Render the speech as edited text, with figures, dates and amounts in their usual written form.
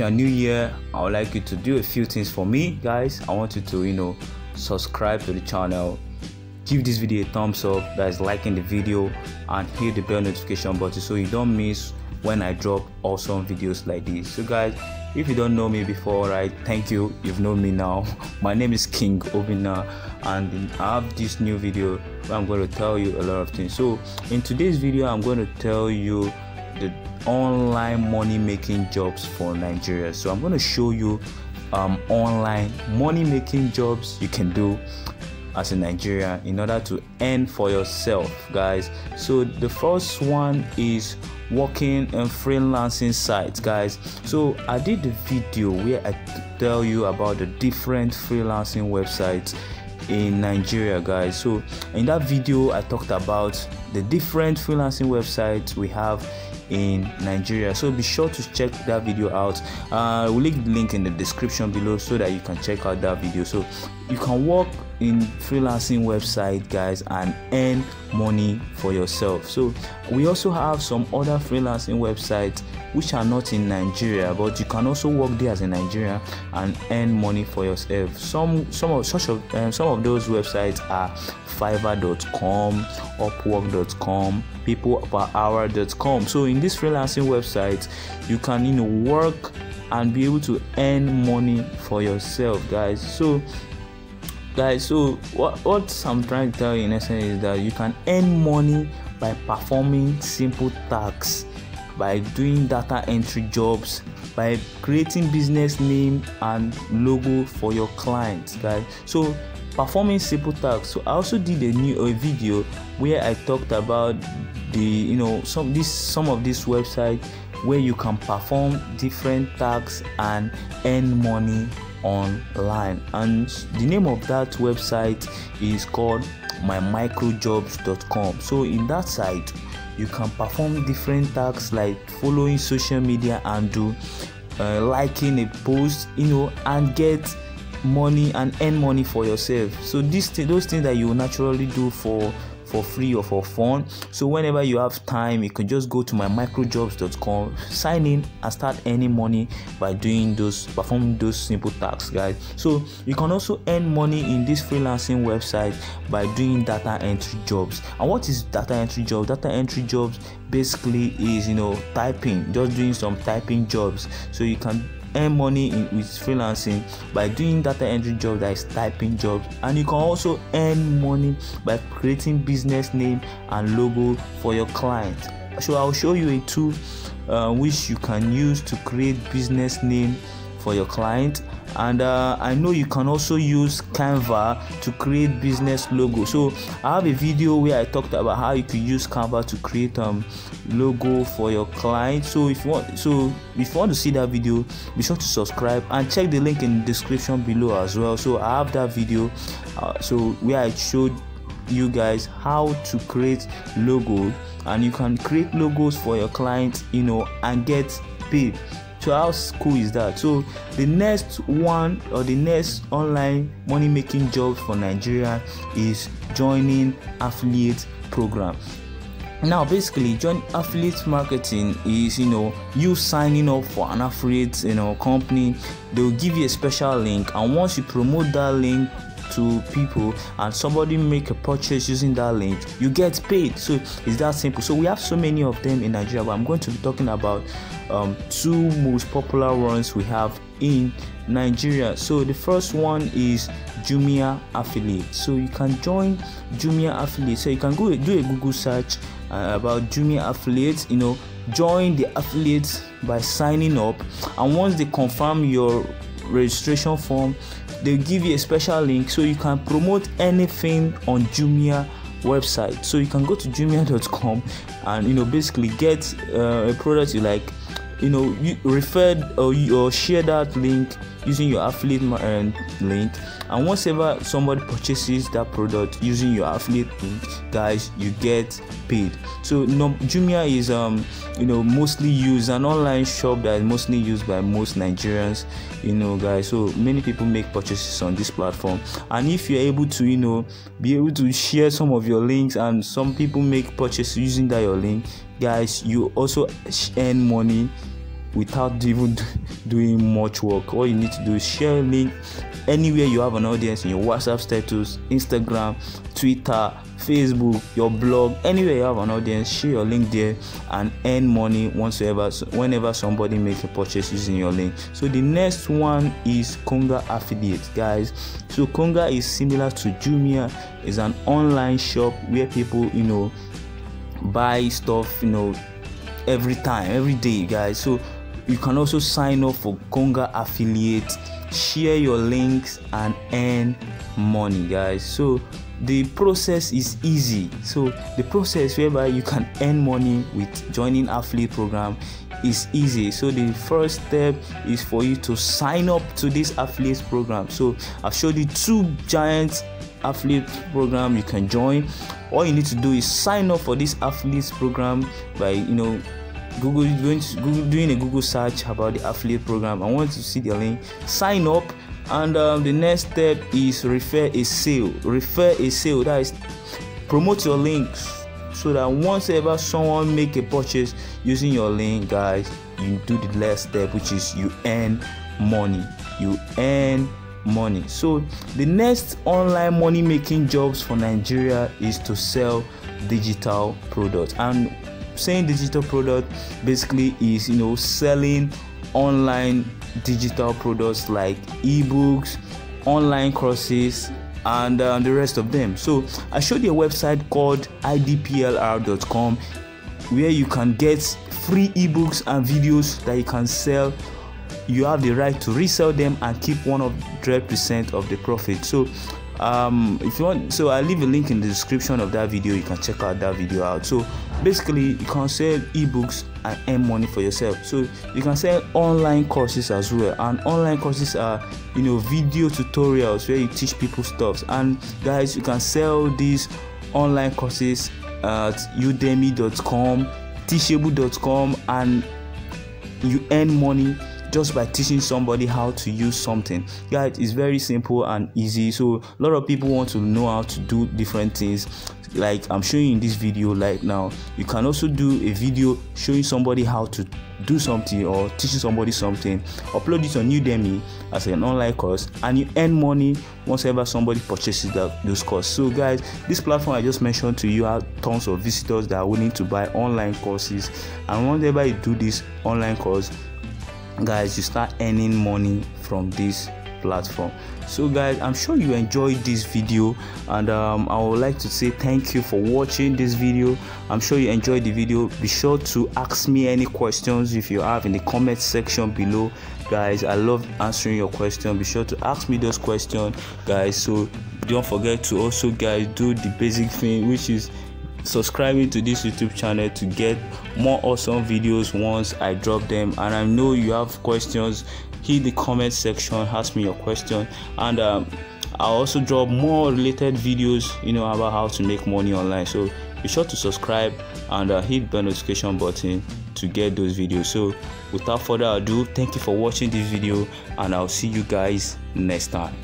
you are new here, I would like you to do a few things for me, guys. I want you to subscribe to the channel, give this video a thumbs up, guys, liking the video, and hit the bell notification button so you don't miss when I drop awesome videos like this. So guys, if you don't know me before, right, thank you, you've known me now. My name is King Obina, and I have this new video where I'm going to tell you a lot of things. So in today's video, I'm going to tell you the online money making jobs for Nigeria. So I'm going to show you online money making jobs you can do as a Nigerian in order to earn for yourself, guys. So the first one is working on freelancing sites, guys. So I did the video where I tell you about the different freelancing websites in Nigeria, guys. So in that video I talked about the different freelancing websites we have in Nigeria, so be sure to check that video out. We'll leave the link in the description below so that you can check out that video. So you can work in freelancing website, guys, and earn money for yourself. So we also have some other freelancing websites which are not in Nigeria, but you can also work there as a Nigerian and earn money for yourself. Some of those websites are Fiverr.com, Upwork.com, peopleperhour.com. So in this freelancing website, you can work and be able to earn money for yourself, guys. So what I'm trying to tell you in essence is that you can earn money by performing simple tasks, by doing data entry jobs, by creating business name and logo for your clients, guys. So performing simple tasks. So I also did a video where I talked about the some of these websites where you can perform different tasks and earn money online, and the name of that website is called mymicrojobs.com. So in that site you can perform different tasks like following social media and liking a post, and get money and earn money for yourself. So those things that you naturally do for free or for fun. So whenever you have time, you can just go to mymicrojobs.com, sign in, and start earning money by performing those simple tasks, guys. So you can also earn money in this freelancing website by doing data entry jobs. And what is data entry jobs? Data entry jobs basically is typing, just doing some typing jobs. So you can earn money with freelancing by doing data entry jobs, that is typing jobs, and you can also earn money by creating business name and logo for your client. So I'll show you a tool which you can use to create business name for your client, and I know you can also use Canva to create business logo. So I have a video where I talked about how you could use Canva to create logo for your client. So if you want to see that video, be sure to subscribe and check the link in the description below as well. So I have that video where I showed you guys how to create logo, and you can create logos for your clients and get paid. So how cool is that? So the next one, or the next online money making job for Nigeria, is joining affiliate program. Now basically, join affiliate marketing is you signing up for an affiliate company. They'll give you a special link, and once you promote that link to people and somebody make a purchase using that link, you get paid. So it's that simple. So we have so many of them in Nigeria, but I'm going to be talking about two most popular ones we have in Nigeria. So the first one is JUMIA Affiliate. So you can join JUMIA Affiliate. So you can go do a Google search about JUMIA Affiliate. Join the affiliates by signing up, and once they confirm your registration form, they'll give you a special link so you can promote anything on JUMIA website. So you can go to jumia.com and basically get a product you like, you referred or share that link using your affiliate link, and once ever somebody purchases that product using your affiliate link, guys, you get paid. So JUMIA is mostly used, an online shop that is mostly used by most Nigerians, guys. So many people make purchases on this platform, and if you're able to be able to share some of your links and some people make purchases using that your link, guys, you also earn money without even doing much work. All you need to do is share a link anywhere you have an audience, in your WhatsApp status, Instagram, Twitter, Facebook, your blog, anywhere you have an audience, share your link there and earn money whenever somebody makes a purchase using your link. So the next one is KONGA Affiliate, guys. So KONGA is similar to JUMIA. It's an online shop where people, buy stuff, every day, guys. So you can also sign up for KONGA Affiliate, share your links and earn money, guys. So the process is easy. So the process whereby you can earn money with joining affiliate program is easy. So the first step is for you to sign up to this affiliate program. So I've showed you 2 giant affiliate program you can join. All you need to do is sign up for this affiliate program by doing a Google search about the affiliate program. I want to see the link, sign up, and the next step is refer a sale. That is, promote your links so that once ever someone make a purchase using your link, guys, you do the last step, which is you earn money. So the next online money making jobs for Nigeria is to sell digital products. And saying digital product basically is selling online digital products like ebooks, online courses, and the rest of them. So I showed you a website called idplr.com where you can get free ebooks and videos that you can sell. You have the right to resell them and keep 100% of the profit. So if you want, so I'll leave a link in the description of that video. You can check out that video out. So basically you can sell ebooks and earn money for yourself. So you can sell online courses as well, and online courses are video tutorials where you teach people stuff. And guys, you can sell these online courses at udemy.com, teachable.com, and you earn money just by teaching somebody how to use something. Guys, it's very simple and easy. So a lot of people want to know how to do different things like I'm showing you in this video right now. You can also do a video showing somebody how to do something or teaching somebody something, upload it on Udemy as an online course, and you earn money once ever somebody purchases those courses. So guys, this platform I just mentioned to you have tons of visitors that are willing to buy online courses, and whenever you do this online course, guys, you start earning money from this platform. So guys, I'm sure you enjoyed this video, and I would like to say thank you for watching this video. I'm sure you enjoyed the video. Be sure to ask me any questions if you have in the comment section below, guys. I love answering your question. Be sure to ask me those questions, guys. So don't forget to also, guys, do the basic thing, which is subscribing to this YouTube channel to get more awesome videos once I drop them. And I know you have questions, hit the comment section, ask me your question, and I'll also drop more related videos about how to make money online. So be sure to subscribe and hit the notification button to get those videos. So without further ado, thank you for watching this video, and I'll see you guys next time.